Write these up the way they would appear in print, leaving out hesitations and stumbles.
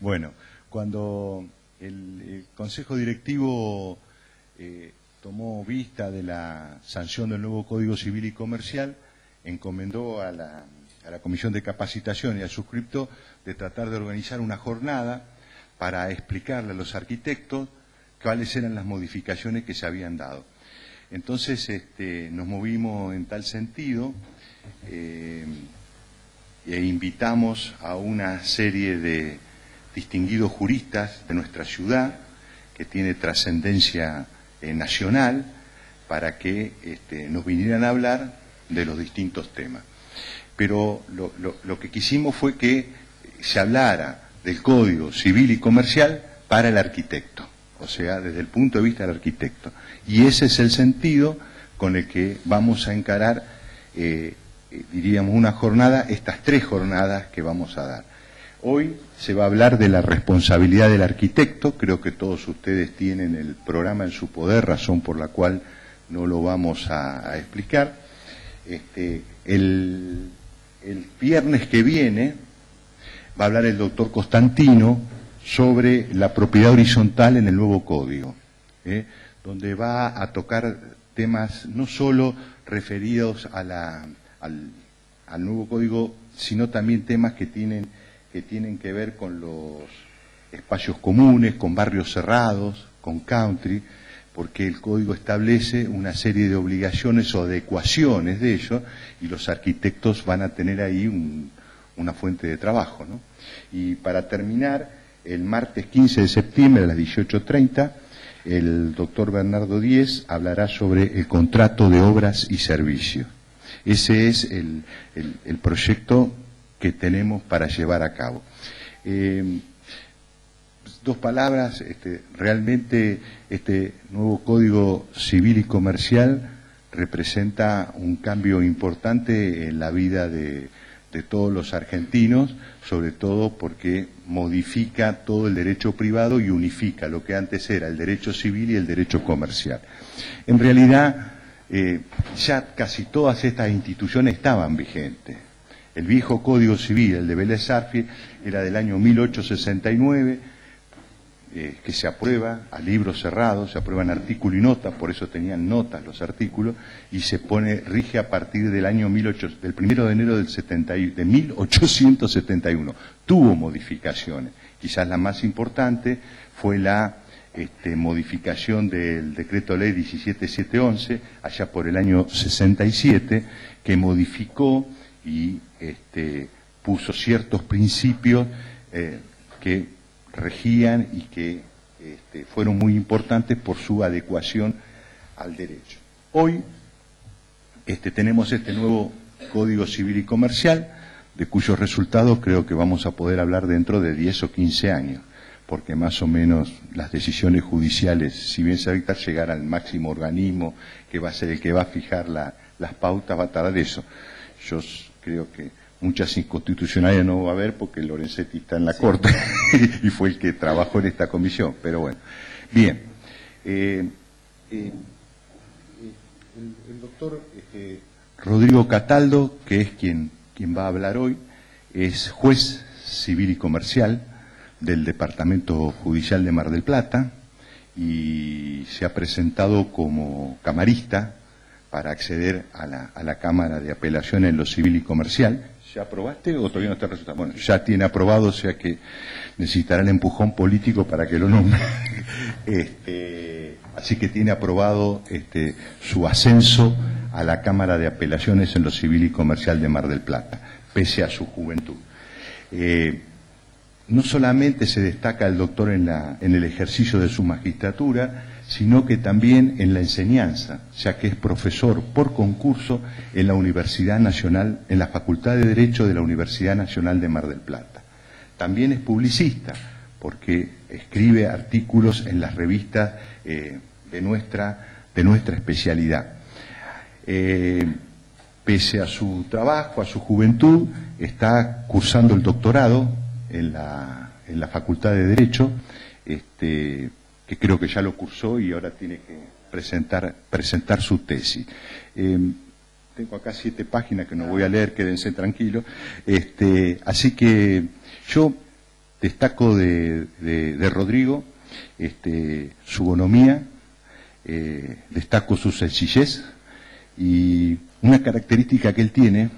Bueno, cuando el Consejo Directivo tomó vista de la sanción del nuevo Código Civil y Comercial, encomendó a la Comisión de Capacitación y al suscripto de tratar de organizar una jornada para explicarle a los arquitectos cuáles eran las modificaciones que se habían dado. Entonces nos movimos en tal sentido e invitamos a una serie de distinguidos juristas de nuestra ciudad, que tiene trascendencia nacional, para que nos vinieran a hablar de los distintos temas. Pero lo que quisimos fue que se hablara del Código Civil y Comercial para el arquitecto, o sea, desde el punto de vista del arquitecto. Y ese es el sentido con el que vamos a encarar, diríamos, una jornada, estas 3 jornadas que vamos a dar. Hoy se va a hablar de la responsabilidad del arquitecto. Creo que todos ustedes tienen el programa en su poder, razón por la cual no lo vamos a explicar. El viernes que viene va a hablar el doctor Costantino sobre la propiedad horizontal en el nuevo código, donde va a tocar temas no solo referidos al nuevo código, sino también temas que tienen que ver con los espacios comunes, con barrios cerrados, con country, porque el código establece una serie de obligaciones o adecuaciones de ello, y los arquitectos van a tener ahí una fuente de trabajo, ¿no? Y para terminar, el martes 15 de septiembre a las 18:30, el doctor Bernardo Díez hablará sobre el contrato de obras y servicios. Ese es el proyecto que tenemos para llevar a cabo. 2 palabras, realmente este nuevo Código Civil y Comercial representa un cambio importante en la vida de todos los argentinos, sobre todo porque modifica todo el derecho privado y unifica lo que antes era el derecho civil y el derecho comercial. En realidad, ya casi todas estas instituciones estaban vigentes. El viejo Código Civil, el de Vélez Sarsfield, era del año 1869, que se aprueba a libro cerrado, se aprueban artículo y nota, por eso tenían notas los artículos, y rige a partir del año del 1 de enero de 1871. Tuvo modificaciones, quizás la más importante fue la modificación del decreto ley 17711, allá por el año 67, que modificó y puso ciertos principios que regían y que fueron muy importantes por su adecuación al derecho. Hoy tenemos este nuevo Código Civil y Comercial, de cuyos resultados creo que vamos a poder hablar dentro de 10 o 15 años, porque más o menos las decisiones judiciales, si bien se dicta llegar al máximo organismo que va a ser el que va a fijar las pautas, va a tardar eso. Yo creo que muchas inconstitucionales no va a haber porque Lorenzetti está en la Corte y fue el que trabajó en esta comisión, pero bueno. Bien, el doctor Rodrigo Cataldo, que es quien va a hablar hoy, es juez civil y comercial del Departamento Judicial de Mar del Plata y se ha presentado como camarista para acceder a la Cámara de Apelación en lo civil y comercial. ¿Ya aprobaste o todavía no está el resultado? Bueno, ya tiene aprobado, o sea que necesitará el empujón político para que lo nombre. Así que tiene aprobado su ascenso a la Cámara de Apelaciones en lo civil y comercial de Mar del Plata, pese a su juventud. No solamente se destaca el doctor en el ejercicio de su magistratura, sino que también en la enseñanza, ya que es profesor por concurso en la Universidad Nacional, en la Facultad de Derecho de la Universidad Nacional de Mar del Plata. También es publicista, porque escribe artículos en las revistas de nuestra especialidad. Pese a su trabajo, a su juventud, está cursando el doctorado en la Facultad de Derecho, que creo que ya lo cursó y ahora tiene que presentar su tesis. Tengo acá 7 páginas que no voy a leer, quédense tranquilos. Así que yo destaco de Rodrigo su bonomía, destaco su sencillez, y una característica que él tiene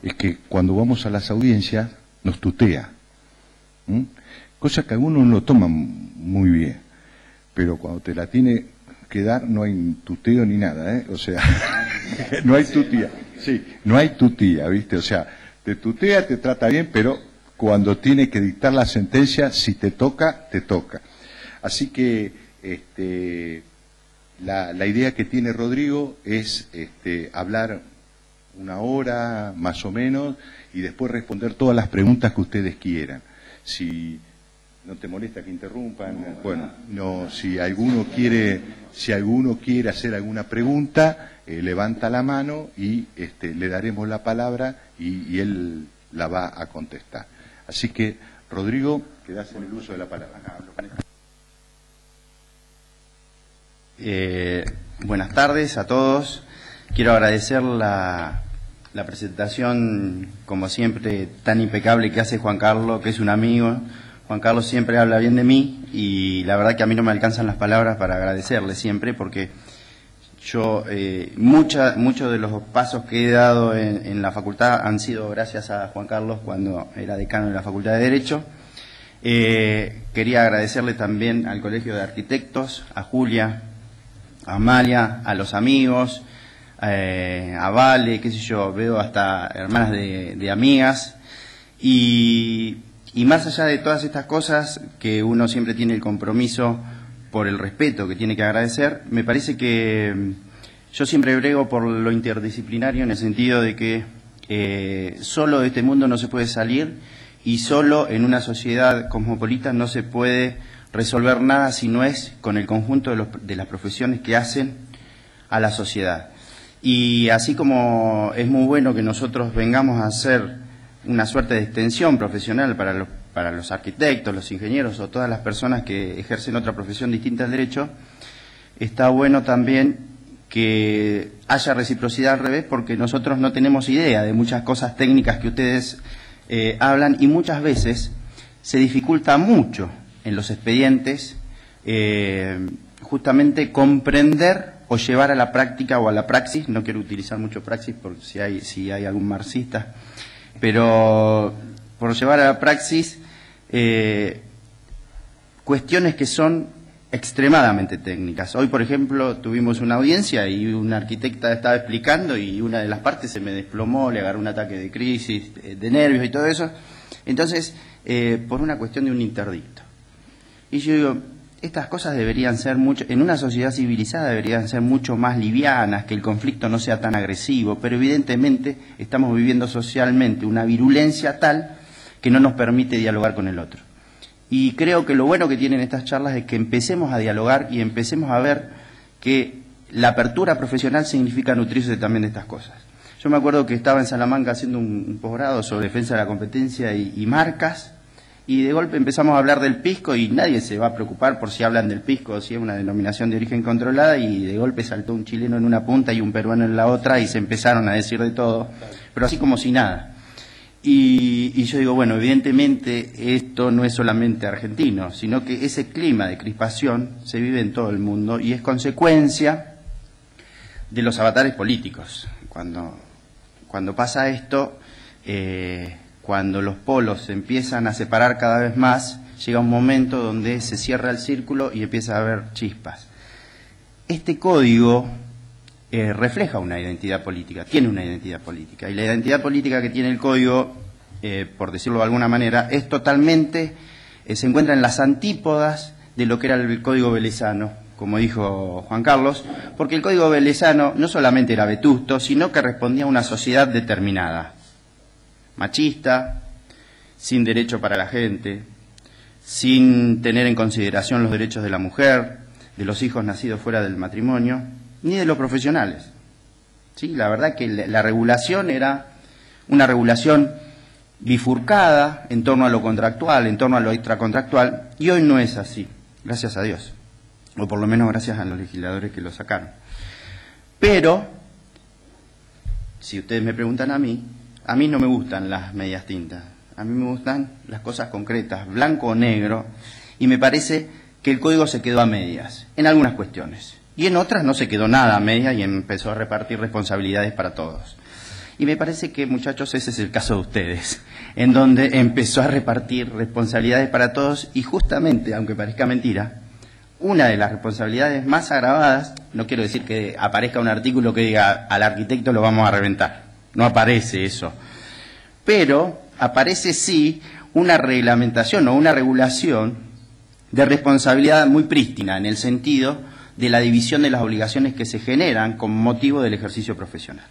es que cuando vamos a las audiencias nos tutea, cosa que algunos no lo toman muy bien, pero cuando te la tiene que dar no hay tuteo ni nada, o sea, no hay tutía, sí, no hay tutía, ¿viste? O sea, te tutea, te trata bien, pero cuando tiene que dictar la sentencia, si te toca, te toca. Así que la idea que tiene Rodrigo es hablar una hora más o menos y después responder todas las preguntas que ustedes quieran. Si no te molesta que interrumpan, bueno, no, si alguno quiere hacer alguna pregunta, levanta la mano y le daremos la palabra y él la va a contestar. Así que, Rodrigo, quedás en el uso de la palabra. Buenas tardes a todos. Quiero agradecer la presentación, como siempre, tan impecable que hace Juan Carlos, que es un amigo. Juan Carlos siempre habla bien de mí y la verdad que a mí no me alcanzan las palabras para agradecerle siempre, porque yo, muchos de los pasos que he dado en la facultad han sido gracias a Juan Carlos cuando era decano de la Facultad de Derecho. Quería agradecerle también al Colegio de Arquitectos, a Julia, a Amalia, a los amigos, a Vale, qué sé yo, veo hasta hermanas de amigas, y más allá de todas estas cosas, que uno siempre tiene el compromiso por el respeto que tiene que agradecer, me parece que yo siempre brego por lo interdisciplinario, en el sentido de que solo de este mundo no se puede salir, y solo en una sociedad cosmopolita no se puede resolver nada si no es con el conjunto de las profesiones que hacen a la sociedad. Y así como es muy bueno que nosotros vengamos a hacer una suerte de extensión profesional para los arquitectos, los ingenieros o todas las personas que ejercen otra profesión distinta al derecho, está bueno también que haya reciprocidad al revés, porque nosotros no tenemos idea de muchas cosas técnicas que ustedes hablan, y muchas veces se dificulta mucho en los expedientes justamente comprender o llevar a la práctica o a la praxis. No quiero utilizar mucho praxis por si hay algún marxista, pero por llevar a la praxis cuestiones que son extremadamente técnicas. Hoy, por ejemplo, tuvimos una audiencia y una arquitecta estaba explicando y una de las partes se me desplomó, le agarró un ataque de crisis, de nervios y todo eso. Entonces, por una cuestión de un interdicto. Y yo digo, estas cosas deberían ser mucho, en una sociedad civilizada deberían ser mucho más livianas, que el conflicto no sea tan agresivo, pero evidentemente estamos viviendo socialmente una virulencia tal que no nos permite dialogar con el otro. Y creo que lo bueno que tienen estas charlas es que empecemos a dialogar y empecemos a ver que la apertura profesional significa nutrirse también de estas cosas. Yo me acuerdo que estaba en Salamanca haciendo un posgrado sobre defensa de la competencia y marcas, y de golpe empezamos a hablar del pisco y nadie se va a preocupar por si hablan del pisco o si es una denominación de origen controlada, y de golpe saltó un chileno en una punta y un peruano en la otra y se empezaron a decir de todo, pero así como si nada. Y yo digo, bueno, evidentemente esto no es solamente argentino, sino que ese clima de crispación se vive en todo el mundo y es consecuencia de los avatares políticos. Cuando pasa esto, cuando los polos se empiezan a separar cada vez más, llega un momento donde se cierra el círculo y empieza a haber chispas. Este código refleja una identidad política, tiene una identidad política, y la identidad política que tiene el código, por decirlo de alguna manera, es totalmente, se encuentra en las antípodas de lo que era el código velezano, como dijo Juan Carlos, porque el código velezano no solamente era vetusto, sino que respondía a una sociedad determinada, machista, sin derecho para la gente, sin tener en consideración los derechos de la mujer, de los hijos nacidos fuera del matrimonio, ni de los profesionales. ¿Sí? La verdad que la regulación era una regulación bifurcada en torno a lo contractual, en torno a lo extracontractual, y hoy no es así, gracias a Dios, o por lo menos gracias a los legisladores que lo sacaron. Pero, si ustedes me preguntan a mí no me gustan las medias tintas. A mí me gustan las cosas concretas, blanco o negro, y me parece que el código se quedó a medias, en algunas cuestiones. Y en otras no se quedó nada a medias y empezó a repartir responsabilidades para todos. Y me parece que, muchachos, ese es el caso de ustedes, en donde empezó a repartir responsabilidades para todos y justamente, aunque parezca mentira, una de las responsabilidades más agravadas, no quiero decir que aparezca un artículo que diga al arquitecto lo vamos a reventar, no aparece eso, pero aparece sí una reglamentación o una regulación de responsabilidad muy prístina en el sentido de la división de las obligaciones que se generan como motivo del ejercicio profesional.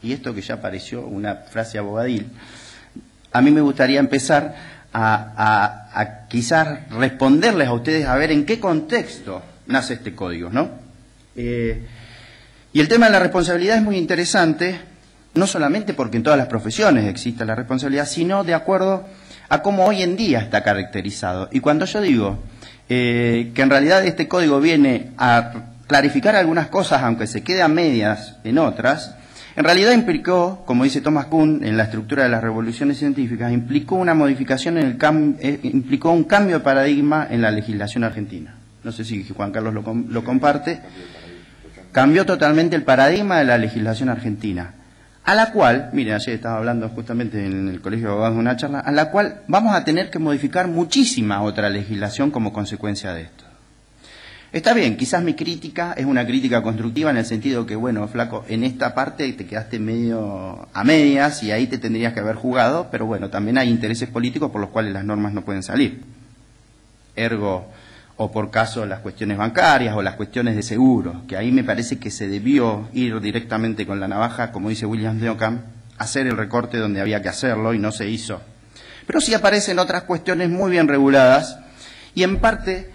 Y esto que ya pareció una frase abogadil, a mí me gustaría empezar a quizás responderles a ustedes a ver en qué contexto nace este código, ¿no? Y el tema de la responsabilidad es muy interesante, no solamente porque en todas las profesiones existe la responsabilidad, sino de acuerdo a cómo hoy en día está caracterizado. Y cuando yo digo que en realidad este código viene a clarificar algunas cosas, aunque se quede a medias en otras, en realidad implicó, como dice Thomas Kuhn en la estructura de las revoluciones científicas, implicó una modificación implicó un cambio de paradigma en la legislación argentina. No sé si Juan Carlos lo comparte. Cambió totalmente el paradigma de la legislación argentina, a la cual, miren, ayer estaba hablando justamente en el Colegio de Abogados de una charla, a la cual vamos a tener que modificar muchísima otra legislación como consecuencia de esto. Está bien, quizás mi crítica es una crítica constructiva en el sentido que, bueno, flaco, en esta parte te quedaste medio a medias y ahí te tendrías que haber jugado, pero bueno, también hay intereses políticos por los cuales las normas no pueden salir. Ergo, o por caso las cuestiones bancarias o las cuestiones de seguro, que ahí me parece que se debió ir directamente con la navaja, como dice William de Ockham, hacer el recorte donde había que hacerlo y no se hizo. Pero sí aparecen otras cuestiones muy bien reguladas y en parte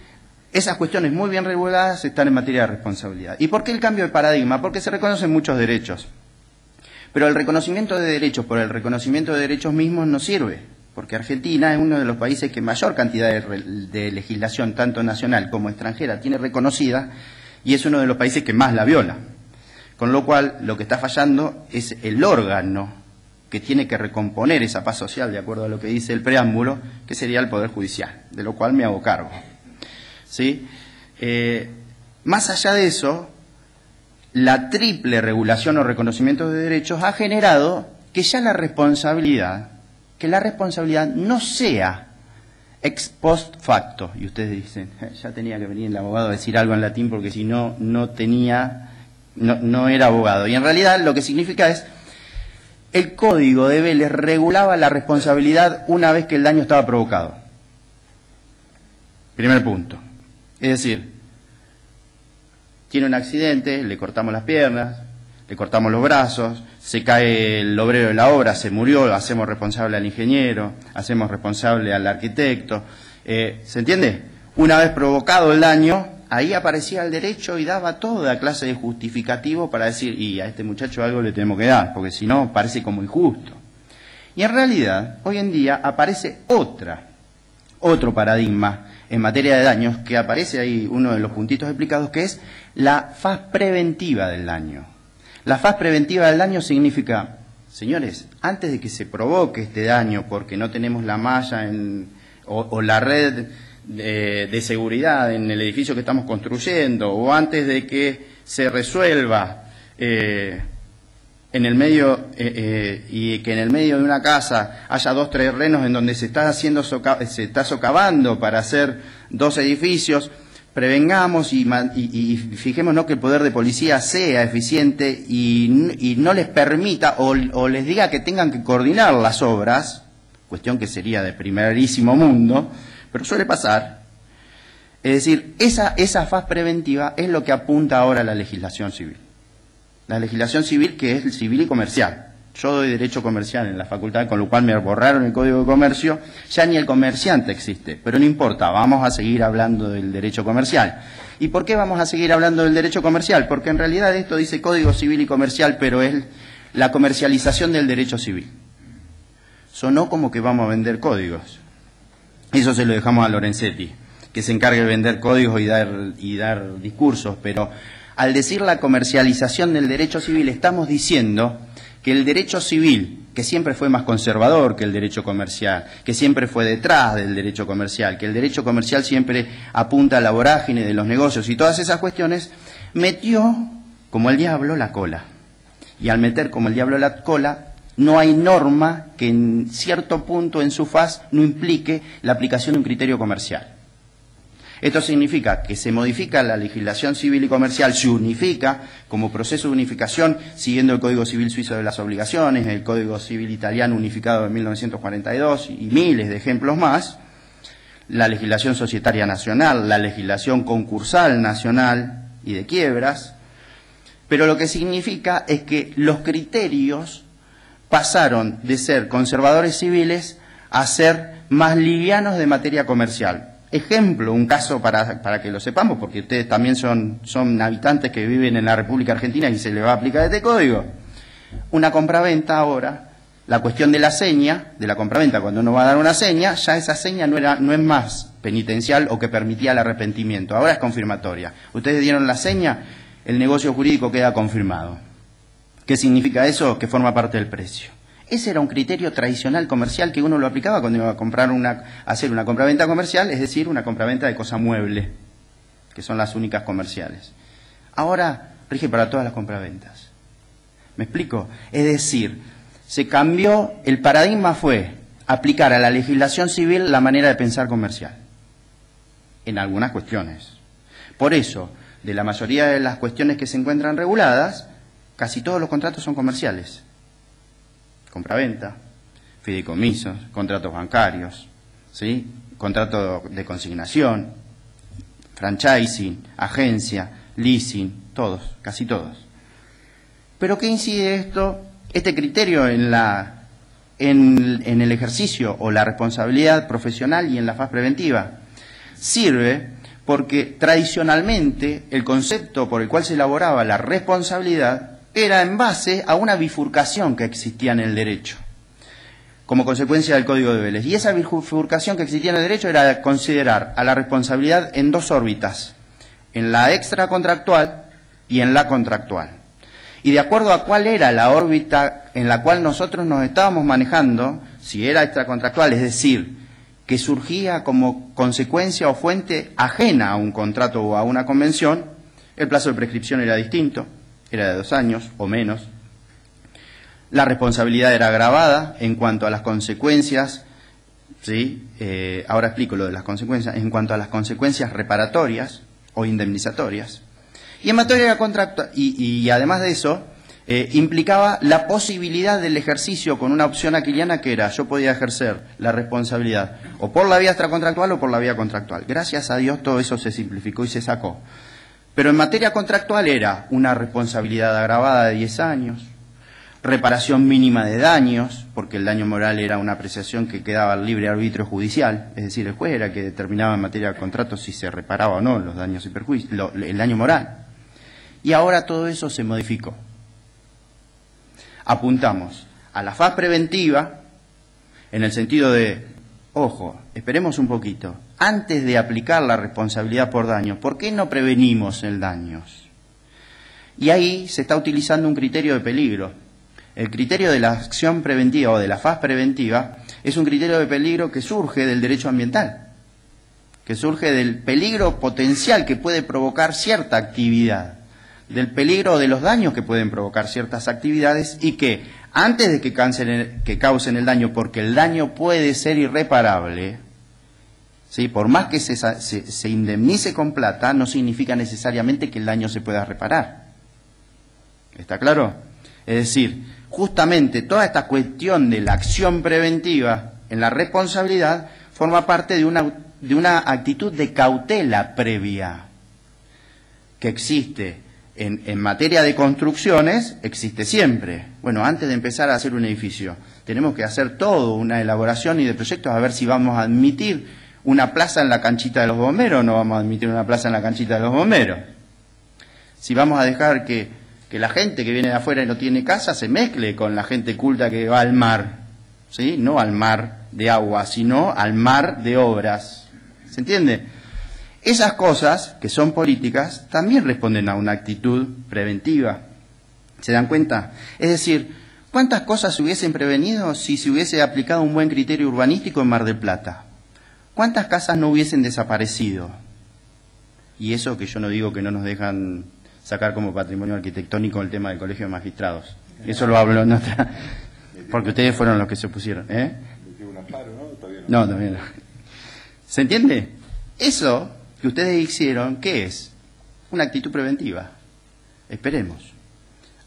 esas cuestiones muy bien reguladas están en materia de responsabilidad. ¿Y por qué el cambio de paradigma? Porque se reconocen muchos derechos, pero el reconocimiento de derechos por el reconocimiento de derechos mismos no sirve. Porque Argentina es uno de los países que mayor cantidad de legislación, tanto nacional como extranjera, tiene reconocida y es uno de los países que más la viola. Con lo cual, lo que está fallando es el órgano que tiene que recomponer esa paz social, de acuerdo a lo que dice el preámbulo, que sería el Poder Judicial, de lo cual me hago cargo. ¿Sí? Más allá de eso, la triple regulación o reconocimiento de derechos ha generado que ya la responsabilidad no sea ex post facto. Y ustedes dicen, ya tenía que venir el abogado a decir algo en latín porque si no, no era abogado. Y en realidad lo que significa es, el Código de Vélez regulaba la responsabilidad una vez que el daño estaba provocado. Primer punto. Es decir, tiene un accidente, le cortamos las piernas, le cortamos los brazos, se cae el obrero de la obra, se murió, hacemos responsable al ingeniero, hacemos responsable al arquitecto. ¿Se entiende? Una vez provocado el daño, ahí aparecía el derecho y daba toda clase de justificativo para decir, y a este muchacho algo le tenemos que dar, porque si no parece como injusto. Y en realidad, hoy en día aparece otro paradigma en materia de daños, que aparece ahí uno de los puntitos explicados, que es la faz preventiva del daño. La faz preventiva del daño significa, señores, antes de que se provoque este daño porque no tenemos la malla o la red de seguridad en el edificio que estamos construyendo, o antes de que se resuelva en el medio y que en el medio de una casa haya 2 terrenos en donde se está socavando para hacer 2 edificios, prevengamos y fijémonos que el poder de policía sea eficiente y no les permita o les diga que tengan que coordinar las obras, cuestión que sería de primerísimo mundo, pero suele pasar. Es decir, esa faz preventiva es lo que apunta ahora a la legislación civil. La legislación civil, que es civil y comercial. Yo doy derecho comercial en la facultad, con lo cual me borraron el Código de Comercio, ya ni el comerciante existe, pero no importa, vamos a seguir hablando del derecho comercial. ¿Y por qué vamos a seguir hablando del derecho comercial? Porque en realidad esto dice Código Civil y Comercial, pero es la comercialización del derecho civil. Sonó como que vamos a vender códigos. Eso se lo dejamos a Lorenzetti, que se encargue de vender códigos y dar discursos, pero al decir la comercialización del derecho civil estamos diciendo que el derecho civil, que siempre fue más conservador que el derecho comercial, que siempre fue detrás del derecho comercial, que el derecho comercial siempre apunta a la vorágine de los negocios y todas esas cuestiones, metió como el diablo la cola. Y al meter como el diablo la cola, no hay norma que en cierto punto en su faz no implique la aplicación de un criterio comercial. Esto significa que se modifica la legislación civil y comercial, se unifica como proceso de unificación, siguiendo el Código Civil Suizo de las Obligaciones, el Código Civil Italiano unificado de 1942 y miles de ejemplos más, la legislación societaria nacional, la legislación concursal nacional y de quiebras, pero lo que significa es que los criterios pasaron de ser conservadores civiles a ser más livianos de materia comercial. Ejemplo, un caso para que lo sepamos, porque ustedes también son habitantes que viven en la República Argentina y se les va a aplicar este código. Una compraventa ahora, la cuestión de la seña, de la compraventa, cuando uno va a dar una seña, ya esa seña no es más penitencial o que permitía el arrepentimiento, ahora es confirmatoria. Ustedes dieron la seña, el negocio jurídico queda confirmado. ¿Qué significa eso? Que forma parte del precio. Ese era un criterio tradicional comercial que uno lo aplicaba cuando iba a comprar hacer una compraventa comercial, es decir, una compraventa de cosa mueble, que son las únicas comerciales. Ahora rige para todas las compraventas. ¿Me explico? Es decir, se cambió, el paradigma fue aplicar a la legislación civil la manera de pensar comercial, en algunas cuestiones. Por eso, de la mayoría de las cuestiones que se encuentran reguladas, casi todos los contratos son comerciales. Compraventa, fideicomisos, contratos bancarios, ¿sí? Contrato de consignación, franchising, agencia, leasing, todos, casi todos. ¿Pero qué incide este criterio en el ejercicio o la responsabilidad profesional y en la faz preventiva? Sirve porque tradicionalmente el concepto por el cual se elaboraba la responsabilidad era en base a una bifurcación que existía en el derecho, como consecuencia del Código de Vélez. Y esa bifurcación que existía en el derecho era considerar a la responsabilidad en dos órbitas, en la extracontractual y en la contractual. Y de acuerdo a cuál era la órbita en la cual nosotros nos estábamos manejando, si era extracontractual, es decir, que surgía como consecuencia o fuente ajena a un contrato o a una convención, el plazo de prescripción era distinto. Era de 2 años o menos. La responsabilidad era agravada en cuanto a las consecuencias, ¿sí? Ahora explico lo de las consecuencias, en cuanto a las consecuencias reparatorias o indemnizatorias. Y en materia contractual, y además de eso, implicaba la posibilidad del ejercicio con una opción aquiliana que era, yo podía ejercer la responsabilidad o por la vía extracontractual o por la vía contractual. Gracias a Dios todo eso se simplificó y se sacó. Pero en materia contractual era una responsabilidad agravada de 10 años, reparación mínima de daños, porque el daño moral era una apreciación que quedaba al libre arbitrio judicial, es decir, el juez era el que determinaba en materia de contrato si se reparaba o no los daños y perjuicios, el daño moral. Y ahora todo eso se modificó. Apuntamos a la faz preventiva en el sentido de, ojo, esperemos un poquito. Antes de aplicar la responsabilidad por daños, ¿por qué no prevenimos el daño? Y ahí se está utilizando un criterio de peligro. El criterio de la acción preventiva o de la faz preventiva es un criterio de peligro que surge del derecho ambiental, que surge del peligro potencial que puede provocar cierta actividad, del peligro de los daños que pueden provocar ciertas actividades y que antes de que causen el daño, porque el daño puede ser irreparable, ¿sí? Por más que se indemnice con plata, no significa necesariamente que el daño se pueda reparar. ¿Está claro? Es decir, justamente toda esta cuestión de la acción preventiva en la responsabilidad forma parte de una actitud de cautela previa que existe en materia de construcciones, existe siempre. Bueno, antes de empezar a hacer un edificio, tenemos que hacer todo una elaboración y de proyectos a ver si vamos a admitir una plaza en la canchita de los bomberos o no vamos a admitir una plaza en la canchita de los bomberos. Si vamos a dejar que la gente que viene de afuera y no tiene casa se mezcle con la gente culta que va al mar, ¿sí? No al mar de agua, sino al mar de obras. ¿Se entiende? Esas cosas, que son políticas, también responden a una actitud preventiva. ¿Se dan cuenta? Es decir, ¿Cuántas cosas se hubiesen prevenido si se hubiese aplicado un buen criterio urbanístico en Mar del Plata? ¿Cuántas casas no hubiesen desaparecido? Y eso que yo no digo que no nos dejan sacar como patrimonio arquitectónico el tema del Colegio de Magistrados. Eso lo hablo en otra, porque ustedes fueron los que se opusieron. No, todavía no. ¿Se entiende? Eso que ustedes hicieron, ¿qué es? Una actitud preventiva. Esperemos.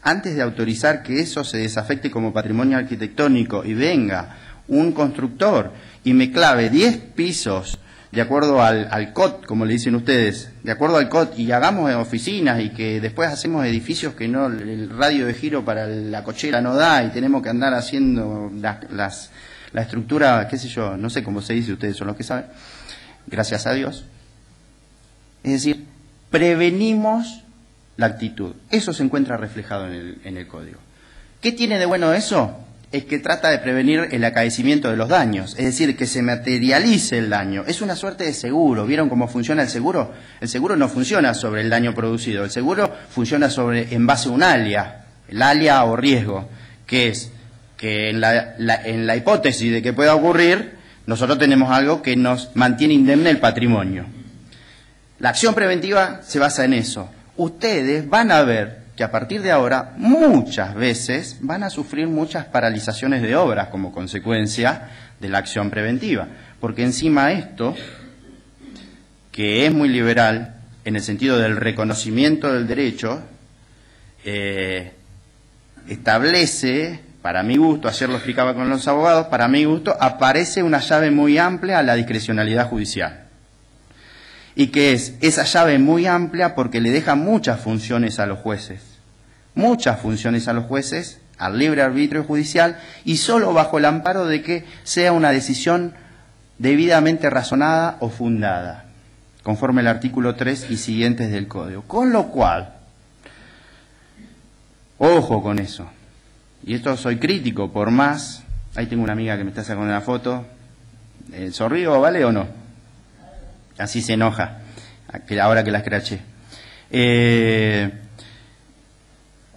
Antes de autorizar que eso se desafecte como patrimonio arquitectónico y venga un constructor y me clave 10 pisos de acuerdo al COT, como le dicen ustedes, de acuerdo al COT, y hagamos oficinas y que después hacemos edificios que no, el radio de giro para la cochera no da y tenemos que andar haciendo la estructura, qué sé yo, no sé cómo se dice, ustedes son los que saben, gracias a Dios. Es decir, prevenimos la actitud. Eso se encuentra reflejado en el código. ¿Qué tiene de bueno eso? Es que trata de prevenir el acaecimiento de los daños, es decir, que se materialice el daño. Es una suerte de seguro. ¿Vieron cómo funciona el seguro? El seguro no funciona sobre el daño producido, el seguro funciona en base a un alia, el alia o riesgo, que es que en la hipótesis de que pueda ocurrir, nosotros tenemos algo que nos mantiene indemne el patrimonio. La acción preventiva se basa en eso. Ustedes van a ver que a partir de ahora muchas veces van a sufrir muchas paralizaciones de obras como consecuencia de la acción preventiva, porque encima esto, que es muy liberal en el sentido del reconocimiento del derecho, establece, para mi gusto, ayer lo explicaba con los abogados, para mi gusto aparece una llave muy amplia a la discrecionalidad judicial. Y que es esa llave muy amplia porque le deja muchas funciones a los jueces, al libre arbitrio judicial, y solo bajo el amparo de que sea una decisión debidamente razonada o fundada, conforme al artículo 3 y siguientes del Código. Con lo cual, ojo con eso, y esto soy crítico, por más, ahí tengo una amiga que me está sacando una foto, ¿sonrío vale o no? Así se enoja, ahora que la escraché.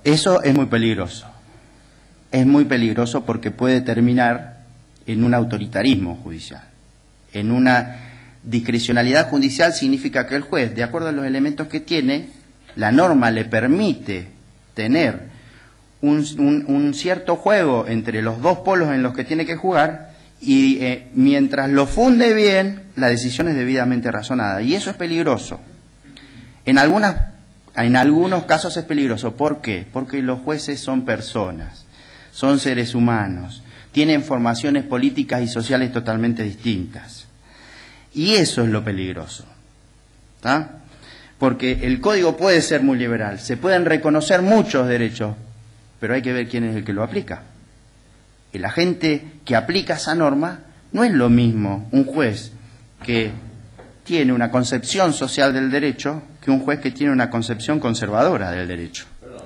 Eso es muy peligroso. Es muy peligroso porque puede terminar en un autoritarismo judicial. En una discrecionalidad judicial significa que el juez, de acuerdo a los elementos que tiene, la norma le permite tener un cierto juego entre los dos polos en los que tiene que jugar, y mientras lo funde bien, la decisión es debidamente razonada. Y eso es peligroso. En algunos casos es peligroso. ¿Por qué? Porque los jueces son personas, son seres humanos, tienen formaciones políticas y sociales totalmente distintas. Y eso es lo peligroso. ¿Tá? Porque el código puede ser muy liberal, se pueden reconocer muchos derechos, pero hay que ver quién es el que lo aplica. El agente que aplica esa norma no es lo mismo un juez que tiene una concepción social del derecho que un juez que tiene una concepción conservadora del derecho. Perdón,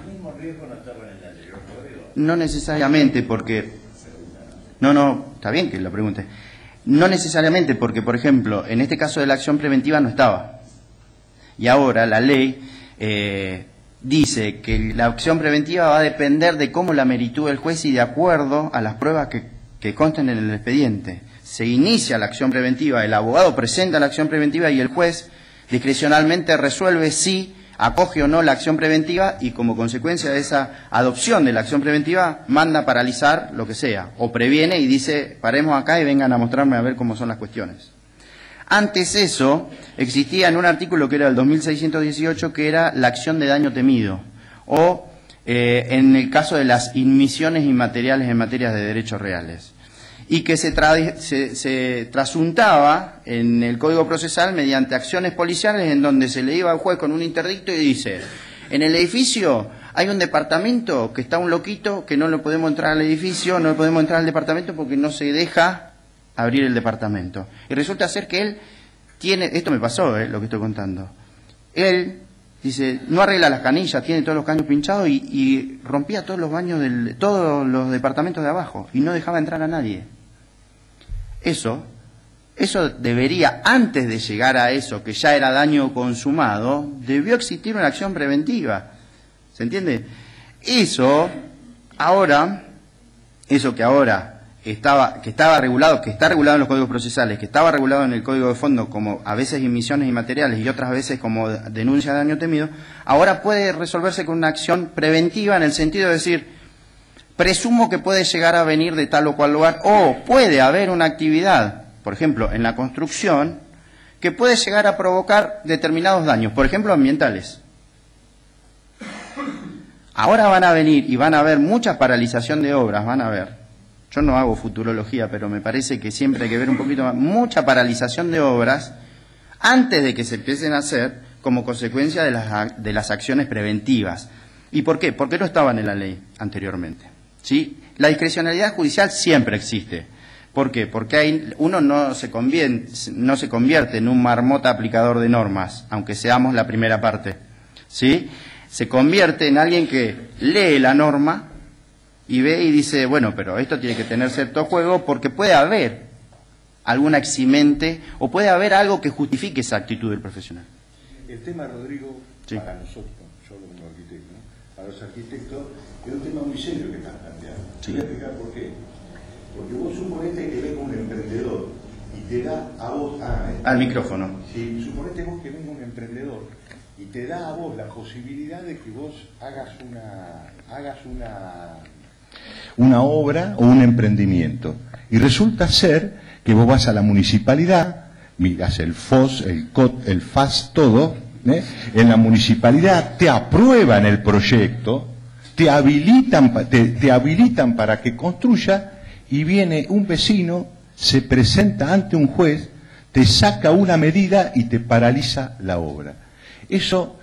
¿el mismo riesgo no estaba en el anterior código? No necesariamente porque... No, está bien que lo pregunte. No necesariamente porque, por ejemplo, en este caso de la acción preventiva no estaba. Y ahora la ley... dice que la acción preventiva va a depender de cómo la meritúe el juez y de acuerdo a las pruebas que consten en el expediente. Se inicia la acción preventiva, el abogado presenta la acción preventiva y el juez discrecionalmente resuelve si acoge o no la acción preventiva y como consecuencia de esa adopción de la acción preventiva manda paralizar lo que sea o previene y dice paremos acá y vengan a mostrarme a ver cómo son las cuestiones. Antes eso, existía en un artículo que era el 2618, que era la acción de daño temido, o en el caso de las inmisiones inmateriales en materias de derechos reales, y que se trasuntaba en el Código Procesal mediante acciones policiales en donde se le iba al juez con un interdicto y dice, en el edificio hay un departamento que está un loquito, que no lo podemos entrar al edificio, no podemos entrar al departamento porque no se deja abrir el departamento. Y resulta ser que él tiene, esto me pasó, lo que estoy contando, él dice, no arregla las canillas, tiene todos los caños pinchados y rompía todos los baños todos los departamentos de abajo y no dejaba entrar a nadie. Eso debería, antes de llegar a eso, que ya era daño consumado, debió existir una acción preventiva. ¿Se entiende? Eso ahora, eso que ahora que está regulado en los códigos procesales, que estaba regulado en el código de fondo como a veces emisiones inmateriales y otras veces como denuncia de daño temido, ahora puede resolverse con una acción preventiva en el sentido de decir, presumo que puede llegar a venir de tal o cual lugar, o puede haber una actividad, por ejemplo, en la construcción, que puede llegar a provocar determinados daños, por ejemplo, ambientales. Ahora van a venir y van a haber mucha paralización de obras, van a ver. Yo no hago futurología, pero me parece que siempre hay que ver un poquito más, mucha paralización de obras antes de que se empiecen a hacer como consecuencia de las acciones preventivas. ¿Y por qué? Porque no estaban en la ley anteriormente. ¿Sí? La discrecionalidad judicial siempre existe. ¿Por qué? Porque uno no se convierte en un marmota aplicador de normas, aunque seamos la primera parte. ¿Sí? Se convierte en alguien que lee la norma y ve y dice, bueno, pero esto tiene que tener cierto juego porque puede haber alguna eximente o puede haber algo que justifique esa actitud del profesional. El tema, Rodrigo, sí, para nosotros, yo como arquitecto, ¿no? Para los arquitectos, es un tema muy serio que estás planteando. Sí. Voy a explicar por qué. Porque vos suponete que venga un emprendedor y te da a vos... al micrófono. Sí, suponete vos que venga un emprendedor y te da a vos la posibilidad de que vos hagas una obra o un emprendimiento. Y resulta ser que vos vas a la municipalidad, miras el FOS, el COT, el FAS, todo, en la municipalidad te aprueban el proyecto, te habilitan para que construya, y viene un vecino, se presenta ante un juez, te saca una medida y te paraliza la obra. Eso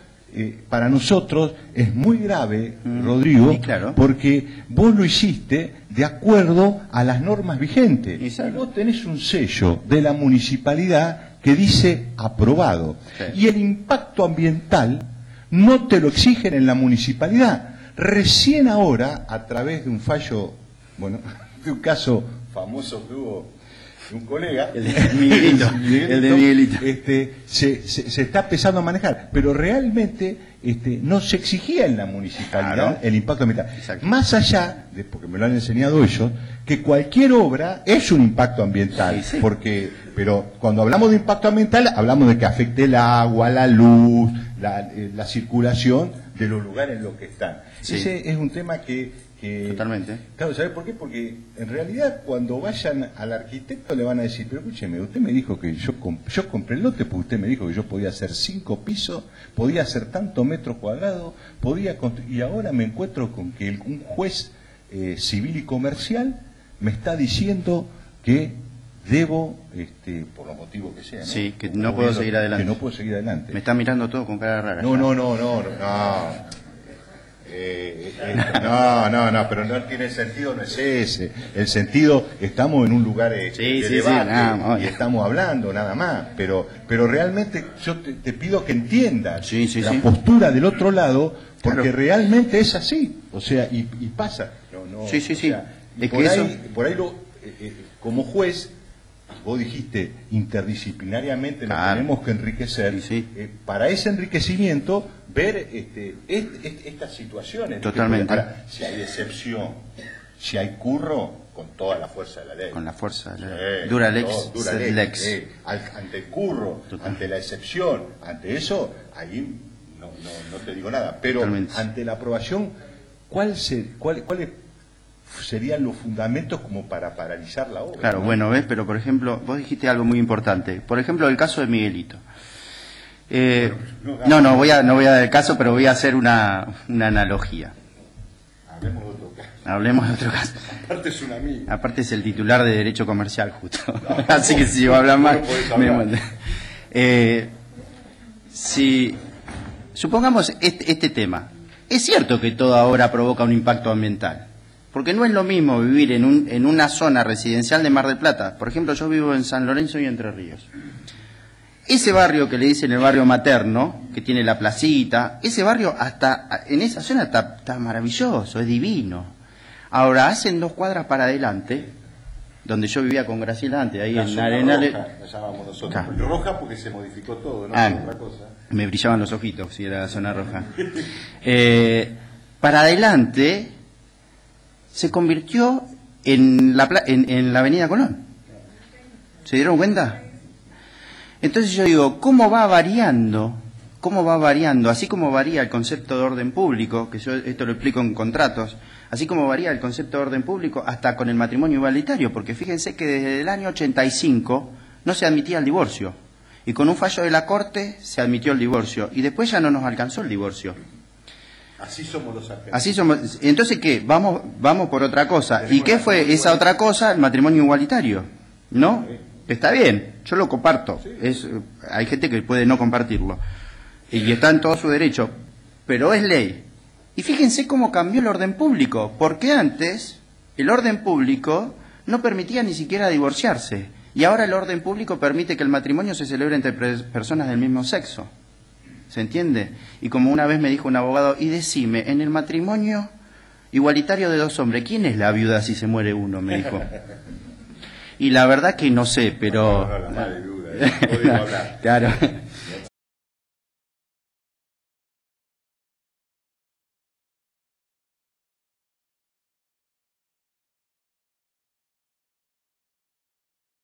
para nosotros es muy grave, Rodrigo, sí, claro, porque vos lo hiciste de acuerdo a las normas vigentes. Exacto. Y vos tenés un sello de la municipalidad que dice aprobado. Sí. Y el impacto ambiental no te lo exigen en la municipalidad. Recién ahora, a través de un fallo, bueno, de un caso famoso que hubo de un colega, el de Miguelito, se está empezando a manejar, pero realmente no se exigía en la municipalidad, claro, el impacto ambiental. Exacto. Más allá, porque me lo han enseñado ellos, que cualquier obra es un impacto ambiental, sí, sí. Pero cuando hablamos de impacto ambiental, hablamos de que afecte el agua, la luz, la circulación de los lugares en los que están. Sí. Ese es un tema que totalmente. Claro, ¿sabes por qué? Porque en realidad cuando vayan al arquitecto le van a decir, pero escúcheme, usted me dijo que yo compré el lote porque usted me dijo que yo podía hacer 5 pisos, podía hacer tantos metros cuadrados, y ahora me encuentro con que un juez civil y comercial me está diciendo que debo, por los motivos que sean, ¿no? Sí, que no puedo seguir adelante. Que no puedo seguir adelante. Me está mirando todo con cara rara. No. Pero no tiene sentido, no es ese. El sentido, estamos en un lugar de debate, y estamos hablando nada más, pero realmente yo te pido que entiendas la postura del otro lado, porque claro, realmente es así, o sea, y pasa. O sea, es por ahí como juez, vos dijiste interdisciplinariamente nos claro, tenemos que enriquecer, para ese enriquecimiento ver estas situaciones. Totalmente. Ahora, si hay excepción, si hay curro, con toda la fuerza de la ley. Con la fuerza de la ley. Duralex. Ante el curro, ante la excepción, ante eso, ahí no te digo nada. Pero totalmente, ante la aprobación, ¿cuáles serían los fundamentos como para paralizar la obra? Claro, ¿no? Bueno, ves, pero por ejemplo, vos dijiste algo muy importante. Por ejemplo, el caso de Miguelito. No voy a dar el caso, pero voy a hacer una analogía. Hablemos de otro caso. Aparte es un amigo. Aparte es el titular de Derecho Comercial, justo. Así que si yo hablo mal, si supongamos este tema, es cierto que toda obra provoca un impacto ambiental, porque no es lo mismo vivir en una zona residencial de Mar del Plata. Por ejemplo, yo vivo en San Lorenzo y Entre Ríos. Ese barrio que le dicen el barrio materno, que tiene la placita, ese barrio hasta en esa zona está maravilloso, es divino. Ahora, hacen 2 cuadras para adelante, donde yo vivía con Graciela antes, ahí en Arenales. La llamábamos nosotros. Roja porque se modificó todo, ¿no? Otra cosa. Me brillaban los ojitos, si era la zona roja. Para adelante se convirtió en la Avenida Colón. ¿Se dieron cuenta? Entonces yo digo, ¿cómo va variando? Así como varía el concepto de orden público, que yo esto lo explico en contratos, así como varía el concepto de orden público hasta con el matrimonio igualitario, porque fíjense que desde el año 85 no se admitía el divorcio, y con un fallo de la Corte se admitió el divorcio, y después ya no nos alcanzó el divorcio. Así somos los argentinos. Así somos. Entonces, ¿qué? Vamos por otra cosa. ¿Y qué fue esa otra cosa? El matrimonio igualitario, ¿no? Está bien, yo lo comparto. Hay gente que puede no compartirlo. Y está en todo su derecho, pero es ley. Y fíjense cómo cambió el orden público, porque antes el orden público no permitía ni siquiera divorciarse, y ahora el orden público permite que el matrimonio se celebre entre personas del mismo sexo. ¿Se entiende? Y como una vez me dijo un abogado, y decime, en el matrimonio igualitario de dos hombres, ¿quién es la viuda si se muere uno? Me dijo. Y la verdad que no sé, pero... No, la madre viuda, no podemos hablar. Claro.